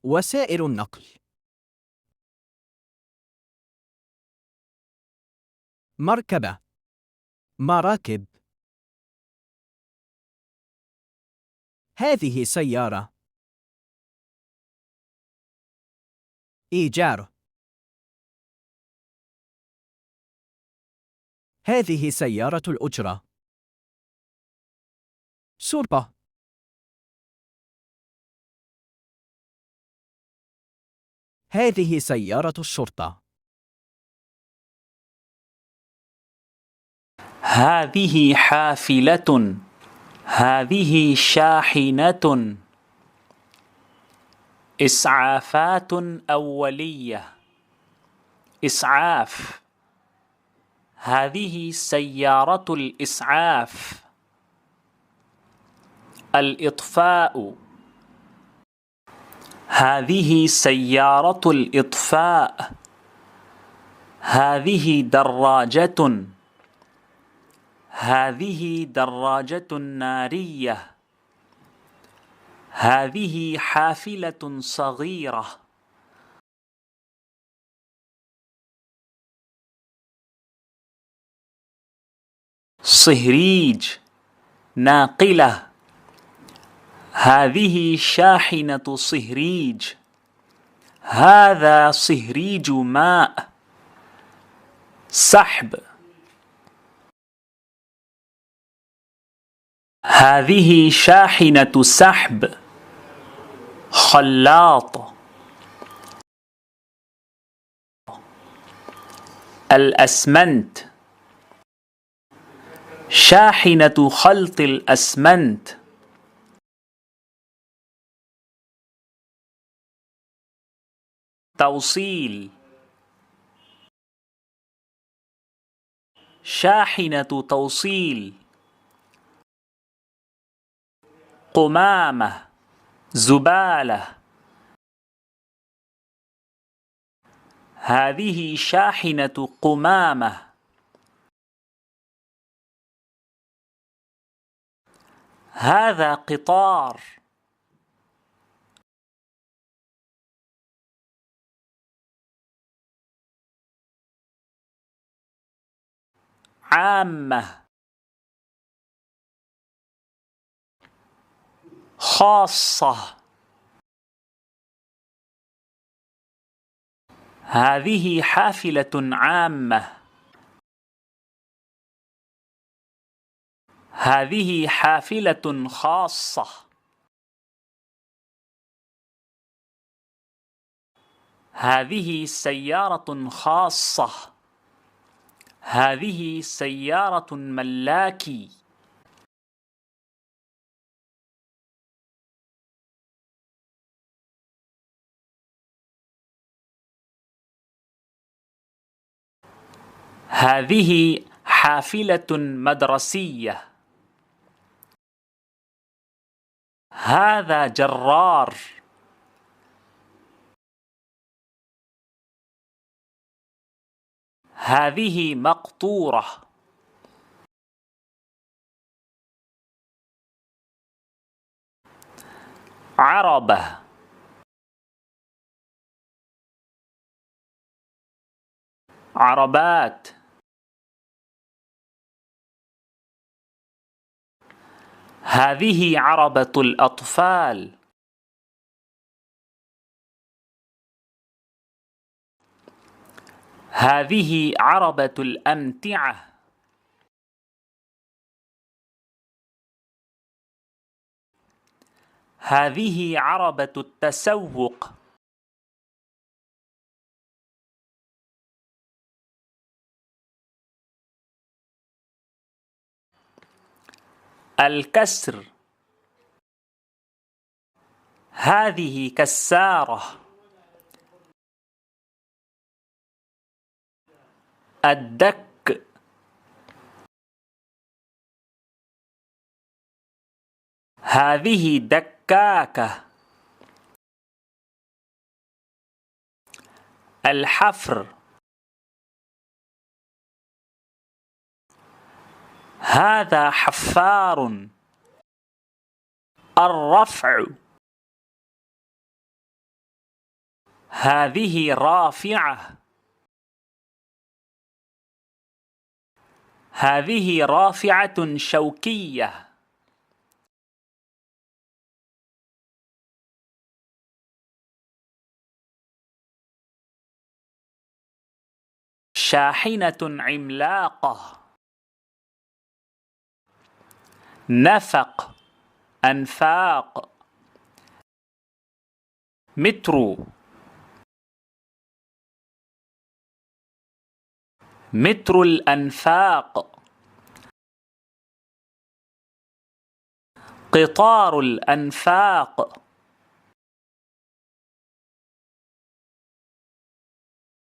وسائل النقل: مركبة، مراكب. هذه سيارة. إيجار. هذه سيارة الأجرة. شرطة. هذه سيارة الشرطة. هذه حافلة. هذه شاحنة. إسعافات أولية. إسعاف. هذه سيارة الإسعاف. الإطفاء. هذه سيارة الإطفاء. هذه دراجة. هذه دراجة نارية. هذه حافلة صغيرة. صهريج. ناقلة. هذه شاحنة صهريج. هذا صهريج ماء. سحب. هذه شاحنة سحب. خلاط. الأسمنت. شاحنة خلط الأسمنت. توصيل. شاحنة توصيل. قمامة. زبالة. هذه شاحنة قمامة. هذا قطار. عامة. خاصة. هذه حافلة عامة. هذه حافلة خاصة. هذه سيارة خاصة. هذه سيارة ملاكي. هذه حافلة مدرسية. هذا جرار. هذه مقطورة. عربة. عربات. هذه عربة الأطفال. هذه عربة الأمتعة. هذه عربة التسوق. الكسر. هذه كسارة. الدك. هذه دكاكة. الحفر. هذا حفار. الرفع. هذه رافعة. هذه رافعة شوكية. شاحنة عملاقة. نفق، أنفاق. مترو. متر الأنفاق. قطار الأنفاق.